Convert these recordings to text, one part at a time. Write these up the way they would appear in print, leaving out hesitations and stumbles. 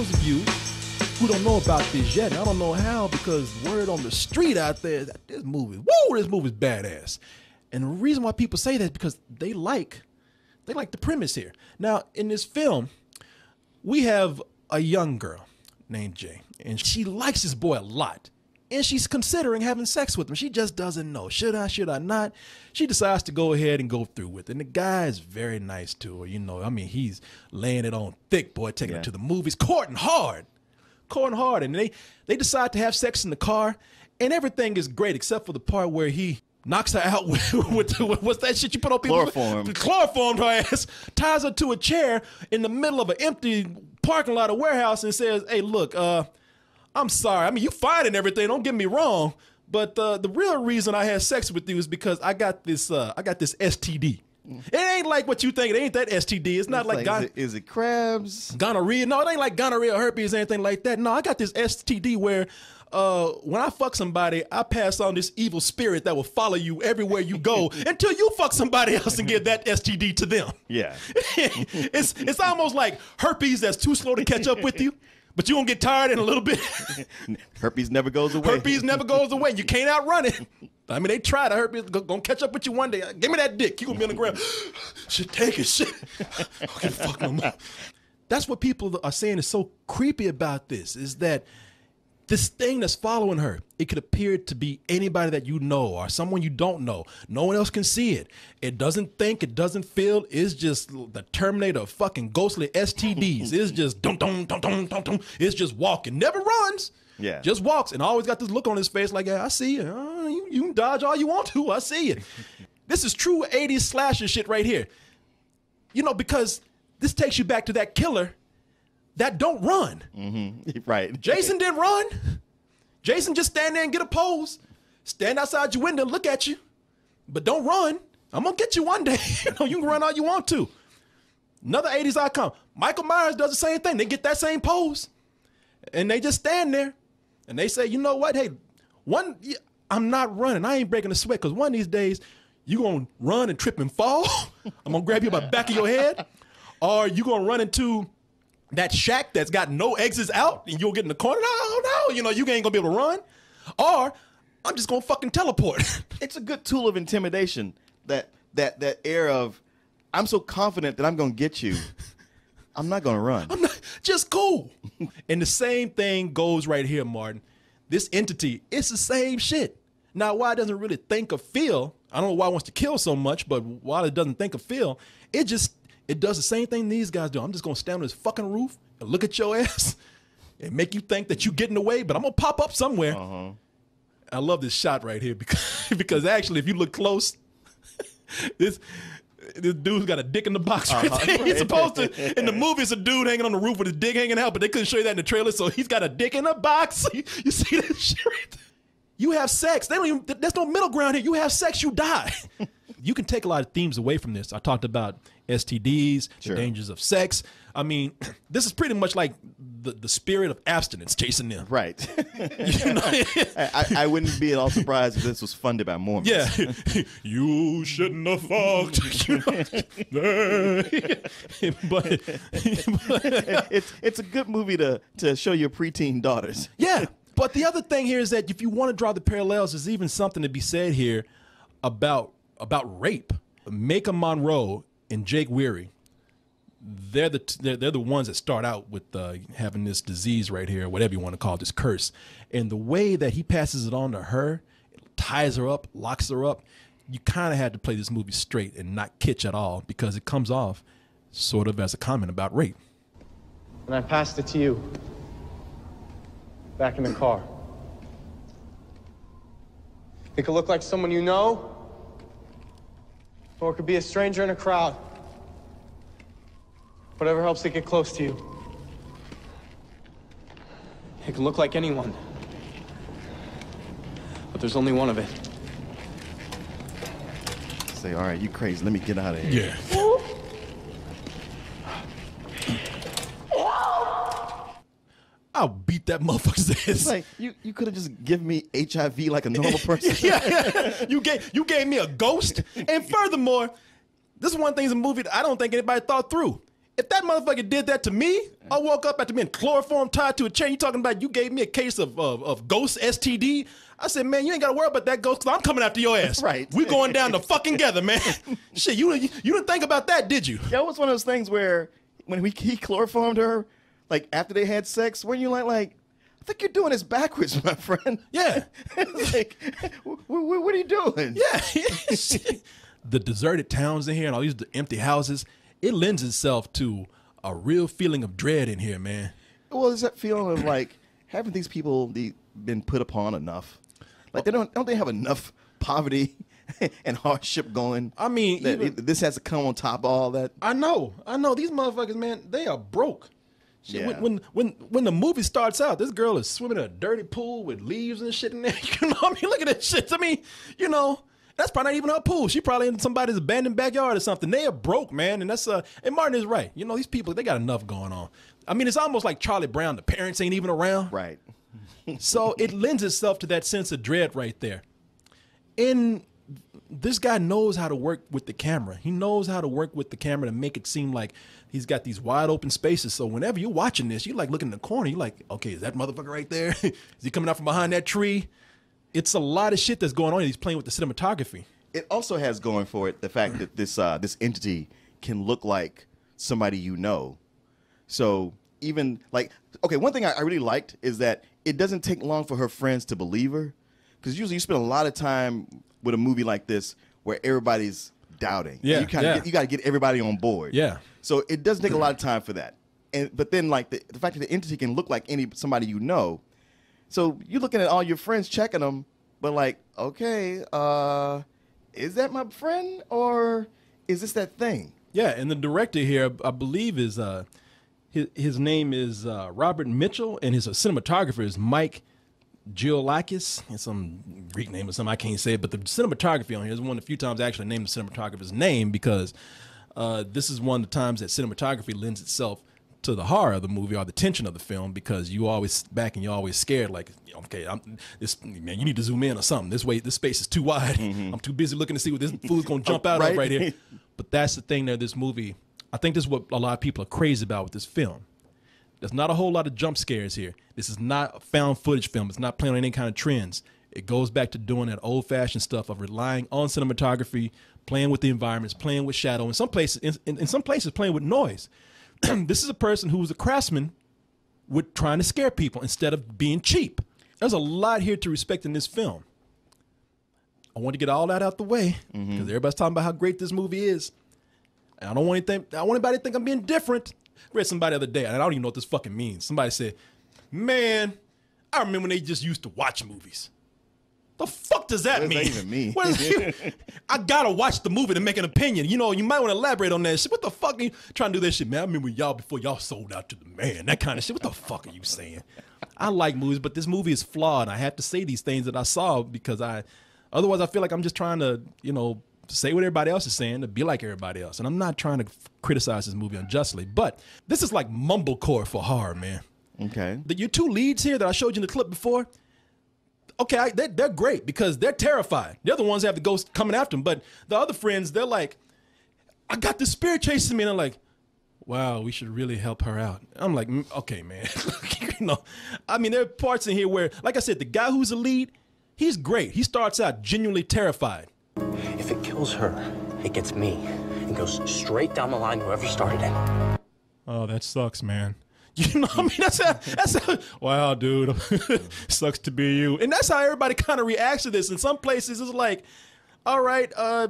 those of you who don't know about this yet, and I don't know how, because word on the street out there is that this movie's badass. And the reason why people say that is because they like the premise here. Now, in this film, we have a young girl named Jay, and she likes this boy a lot. And she's considering having sex with him. She just doesn't know. Should I not? She decides to go ahead and go through with it. And the guy is very nice to her. You know, I mean, he's laying it on thick, boy, taking her to the movies, courting hard. And they decide to have sex in the car, and everything is great except for the part where he knocks her out with what's that shit you put on people? Chloroform. Chloroformed her ass, ties her to a chair in the middle of an empty parking lot or warehouse and says, hey, look, I'm sorry. I mean, you fine and everything, don't get me wrong, but the real reason I had sex with you is because I got this STD. It ain't like what you think. It ain't that STD. It's not like is it crabs? Gonorrhea. No, it ain't like gonorrhea or herpes or anything like that. No, I got this STD where when I fuck somebody, I pass on this evil spirit that will follow you everywhere you go until you fuck somebody else and give that STD to them. Yeah. It's almost like herpes that's too slow to catch up with you. But you gonna get tired in a little bit. Herpes never goes away. Herpes never goes away. You can't outrun it. I mean, they try. The herpes gonna catch up with you one day. Give me that dick. You gonna be on the ground. Shit, take it. Shit. I don't give a fuck no more. That's what people are saying is so creepy about this, is that this thing that's following her, it could appear to be anybody that you know or someone you don't know. No one else can see it. It doesn't think, it doesn't feel. It's just the Terminator of fucking ghostly STDs. It's just dum dum dum dum dum dum. It's just walking, never runs. Yeah, just walks, and always got this look on his face like, yeah, I see you. You can dodge all you want to. I see it. This is true 80s slasher shit right here. You know, because this takes you back to that killer that don't run. Mm-hmm. Right. Jason didn't run. Jason just stand there and get a pose. Stand outside your window and look at you. But don't run. I'm going to get you one day. You know, you can run all you want to. Another 80s icon. Michael Myers does the same thing. They get that same pose. And they just stand there. And they say, you know what? Hey, I'm not running. I ain't breaking a sweat, because one of these days, you going to run and trip and fall. I'm going to grab you by the back of your head. Or you going to run into that shack that's got no exits out and you'll get in the corner. No, you know, you ain't gonna be able to run. Or I'm just gonna fucking teleport. It's a good tool of intimidation. That air of, I'm so confident that I'm gonna get you. I'm not gonna run. I'm not, just cool. And the same thing goes right here, Martin. This entity, it's the same shit. Now, why it doesn't really think or feel, I don't know why it wants to kill so much, but while it doesn't think or feel, it does the same thing these guys do. I'm just going to stand on this fucking roof and look at your ass and make you think that you're getting away, but I'm going to pop up somewhere. Uh-huh. I love this shot right here because actually, if you look close, this dude's got a dick in the box right there. He's supposed to, in the movie, it's a dude hanging on the roof with his dick hanging out, but they couldn't show you that in the trailer, so he's got a dick in a box. You see that shit right there? You have sex. There's no middle ground here. You have sex, you die. You can take a lot of themes away from this. I talked about STDs, sure, the dangers of sex. I mean, this is pretty much like the spirit of abstinence chasing them. Right. You know? I wouldn't be at all surprised if this was funded by Mormons. Yeah. You shouldn't have fucked. You know? but it's a good movie to show your preteen daughters. Yeah. But the other thing here is that if you want to draw the parallels, there's even something to be said here about rape. Maika Monroe and Jake Weary, they're the ones that start out with having this disease right here, whatever you want to call it, this curse. And the way that he passes it on to her, ties her up, locks her up, you kind of had to play this movie straight and not kitsch at all, because it comes off sort of as a comment about rape. And I passed it to you. Back in the car. It could look like someone you know, or it could be a stranger in a crowd. Whatever helps it get close to you. It can look like anyone, but there's only one of it. Say, all right, you crazy. Let me get out of here. Yeah. I'll beat that motherfucker's ass. It's like, you could have just given me HIV like a normal person. Yeah. You gave me a ghost. And furthermore, this is one thing in the movie that I don't think anybody thought through. If that motherfucker did that to me, I woke up after being chloroform tied to a chair. You talking about you gave me a case of ghost STD? I said, man, you ain't got to worry about that ghost because I'm coming after your ass. Right. We going down the fucking together, man. Shit, you didn't think about that, did you? Yeah, it was one of those things where when he chloroformed her, like after they had sex, when you like, I think you're doing this backwards, my friend. Yeah. Like, what are you doing? Yeah. The deserted towns in here and all these empty houses, it lends itself to a real feeling of dread in here, man. Well, is that feeling of like, haven't these people been put upon enough? Like, don't they have enough poverty and hardship going? I mean, this has to come on top of all that. I know. These motherfuckers, man, they are broke. Shit, Yeah. When the movie starts out, this girl is swimming in a dirty pool with leaves and shit in there. You know what I mean? Look at that shit. I mean, you know, that's probably not even her pool. She probably in somebody's abandoned backyard or something. They are broke, man. And that's and Martin is right. You know, these people, they got enough going on. I mean, it's almost like Charlie Brown. The parents ain't even around. Right. So it lends itself to that sense of dread right there. And this guy knows how to work with the camera. He knows how to work with the camera to make it seem like he's got these wide open spaces. So whenever you're watching this, you like looking in the corner. You're like, okay, is that motherfucker right there? Is he coming out from behind that tree? It's a lot of shit that's going on. He's playing with the cinematography. It also has going for it the fact that this entity can look like somebody you know. So even like, okay, one thing I really liked is that it doesn't take long for her friends to believe her, because usually you spend a lot of time with a movie like this where everybody's doubting. Yeah, and you got to get everybody on board. Yeah. So it doesn't take a lot of time for that. But then like the fact that the entity can look like somebody you know. So you're looking at all your friends checking them, but like, okay, is that my friend or is this that thing? Yeah, and the director here, I believe, is his name is Robert Mitchell, and his cinematographer is Mike Giolakis. It's some Greek name or something, I can't say it, but the cinematography on here is one of the few times I actually named the cinematographer's name, because this is one of the times that cinematography lends itself to the horror of the movie or the tension of the film, because you always back and you're always scared, like, okay, man, you need to zoom in or something. This space is too wide. Mm-hmm. I'm too busy looking to see what this fool's gonna jump out of right here. But that's the thing that this movie, I think this is what a lot of people are crazy about with this film. There's not a whole lot of jump scares here. This is not a found footage film. It's not playing on any kind of trends. It goes back to doing that old fashioned stuff of relying on cinematography, playing with the environments, playing with shadow, in some places playing with noise. This is a person who was a craftsman with trying to scare people instead of being cheap. There's a lot here to respect in this film. I want to get all that out the way because everybody's talking about how great this movie is. And I don't want anybody to think I'm being different. I read somebody the other day, and I don't even know what this fucking means. Somebody said, man, I remember when they just used to watch movies. The fuck does that mean? What does that even mean? What is I gotta watch the movie to make an opinion. You know, you might want to elaborate on that shit. What the fuck are you trying to do that shit, man? I remember y'all before y'all sold out to the man. That kind of shit. What the fuck are you saying? I like movies, but this movie is flawed. I have to say these things that I saw because otherwise I feel like I'm just trying to, you know, say what everybody else is saying to be like everybody else. And I'm not trying to criticize this movie unjustly, but this is like mumblecore for horror, man. Okay. Your two leads here that I showed you in the clip before, okay, they're great because they're terrified. They're the ones that have the ghost coming after them. But the other friends, they're like, I got this spirit chasing me. And I'm like, wow, we should really help her out. I'm like, okay, man. You know, I mean, there are parts in here where, like I said, the guy who's the lead, he's great. He starts out genuinely terrified. If it kills her, it gets me and goes straight down the line whoever started it. Oh, that sucks, man. You know what I mean? That's how, wow, dude. Sucks to be you. And that's how everybody kind of reacts to this. In some places, it's like, all right, I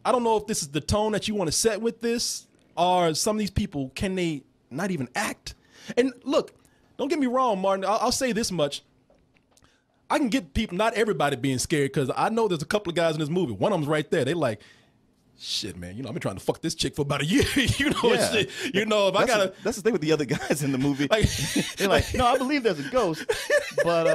don't know if this is the tone that you want to set with this, or some of these people, can they not even act? And look, don't get me wrong, Martin. I'll say this much. I can get people, not everybody being scared, because I know there's a couple of guys in this movie. One of them's right there. They like, shit, man, you know, I've been trying to fuck this chick for about a year. You know, Yeah. shit, you know, if I gotta. That's the thing with the other guys in the movie. Like, They're like, no, I believe there's a ghost, but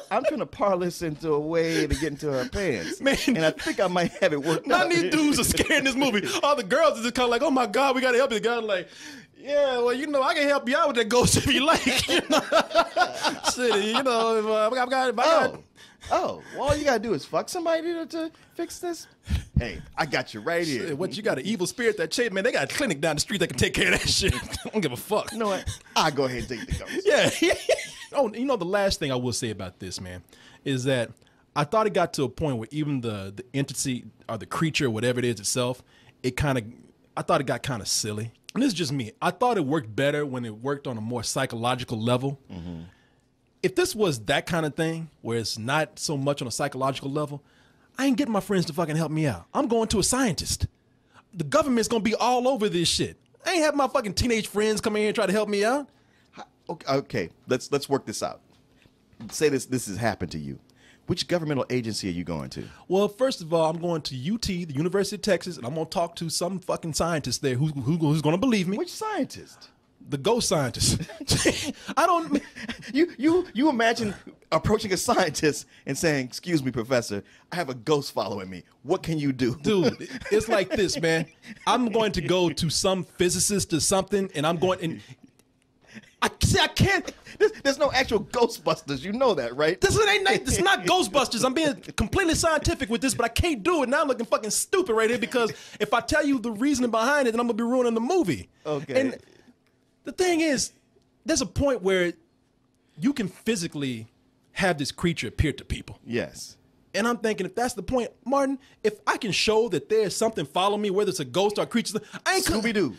I'm trying to parlor this into a way to get into her pants. Man. And I think I might have it worked none out. of these dudes are scared in this movie. All the girls are just kind of like, oh my God, we gotta help you. The guy's like, yeah, well, you know, I can help you out with that ghost if you like. You know, shit, you know, if I got. Oh, well, all you gotta do is fuck somebody to fix this. Hey, I got you right here. Shit, what, you got an evil spirit that chase, man? They got a clinic down the street that can take care of that shit. I don't give a fuck. You know what? I'll go ahead and take the ghost. Yeah. Oh, you know, the last thing I will say about this, man, is that I thought it got to a point where even the entity or the creature, whatever it is itself, I thought it got kind of silly. And this is just me. I thought it worked better when it worked on a more psychological level. Mm-hmm. If this was that kind of thing, where it's not so much on a psychological level, I ain't getting my friends to fucking help me out. I'm going to a scientist. The government's going to be all over this shit. I ain't have my fucking teenage friends come in here and try to help me out. Okay, let's work this out. Say this has happened to you. Which governmental agency are you going to? Well, first of all, I'm going to UT, the University of Texas, and I'm going to talk to some fucking scientist there who's going to believe me. Which scientist? The ghost scientist. I don't. You imagine approaching a scientist and saying, "Excuse me, professor, I have a ghost following me. What can you do?" Dude, it's like this, man. I'm going to go to some physicist or something, and I'm going and. I can't. There's no actual Ghostbusters. You know that, right? This is not Ghostbusters. I'm being completely scientific with this, but I can't do it. Now I'm looking fucking stupid right here because if I tell you the reasoning behind it, then I'm going to be ruining the movie. Okay. And the thing is, there's a point where you can physically have this creature appear to people. Yes. And I'm thinking, if that's the point, Martin, if I can show that there's something following me, whether it's a ghost or a creature, I ain't Scooby-Doo.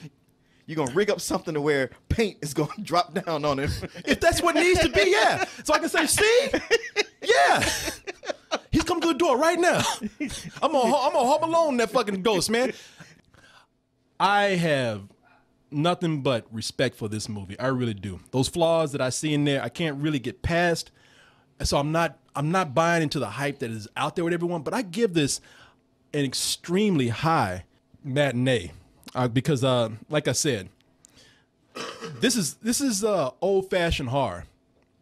You're going to rig up something to where paint is going to drop down on it. If that's what it needs to be, yeah. So I can say, see? Yeah. He's coming to the door right now. I'm gonna home alone that fucking ghost, man. I have nothing but respect for this movie. I really do. Those flaws that I see in there, I can't really get past. So I'm not buying into the hype that is out there with everyone, but I give this an extremely high matinee. Because, like I said, this is old-fashioned horror,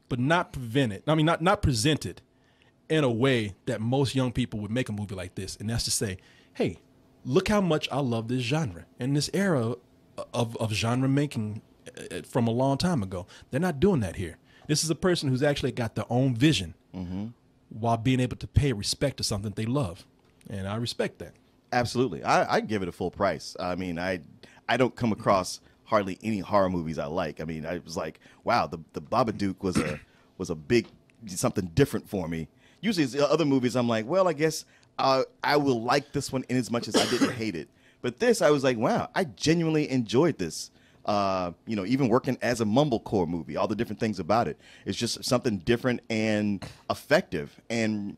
but not presented in a way that most young people would make a movie like this, and that's to say, hey, look how much I love this genre and this era of genre making from a long time ago. They're not doing that here. This is a person who's actually got their own vision while being able to pay respect to something they love, and I respect that. Absolutely. I give it a full price. I mean, I don't come across hardly any horror movies I like. I mean, I was like, wow, the Babadook was a big something different for me. Usually it's other movies I'm like, well, I guess I will like this one in as much as I didn't hate it. But this, I was like, wow, I genuinely enjoyed this. Even working as a mumblecore movie, all the different things about it. It's just something different and effective, and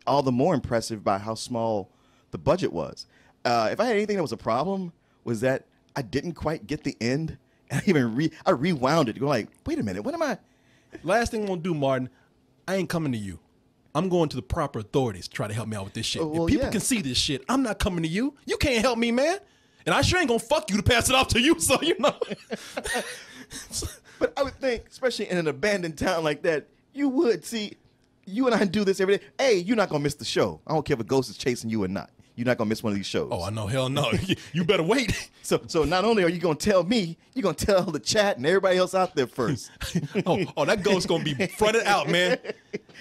all the more impressive by how small the budget was. If I had anything that was a problem, was that I didn't quite get the end. And I rewound it, going like, wait a minute, what am I? Last thing I'm gonna do, Martin, I ain't coming to you. I'm going to the proper authorities to try to help me out with this shit. Well, if people can see this shit, I'm not coming to you. You can't help me, man. And I sure ain't gonna fuck you to pass it off to you, so you know. But I would think, especially in an abandoned town like that, you would see, you and I do this every day. Hey, you're not gonna miss the show. I don't care if a ghost is chasing you or not. You're not gonna miss one of these shows. Oh, I know, hell no. You better wait. So not only are you gonna tell me, you're gonna tell the chat and everybody else out there first. oh, that ghost's gonna be fronted out, man.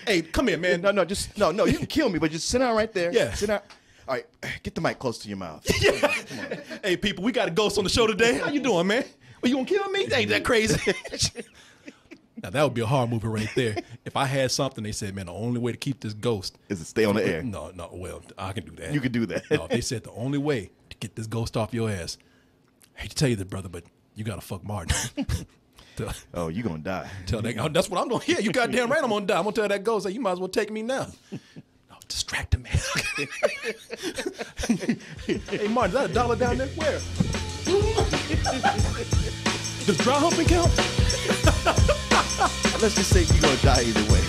Hey, come here, man. No, you can kill me, but just sit down right there. Yeah. Sit down. All right, get the mic close to your mouth. Yeah. Come on. Hey, people, we got a ghost on the show today. How you doing, man? Well, you gonna kill me? Ain't that crazy? Now, that would be a horror movie right there. If I had something, they said, man, the only way to keep this ghost is to stay on the air. No, well, I can do that. You can do that. No, they said the only way to get this ghost off your ass, I hate to tell you that, brother, but you got to fuck Martin. Oh, you going to die. Tell that, that's what I'm going to hear. You goddamn right I'm going to die. I'm going to tell that ghost, you might as well take me now. No, distract him, man. Hey, Martin, is that $1 down there? Where? Does dry humping count? Let's just say you're going to die either way.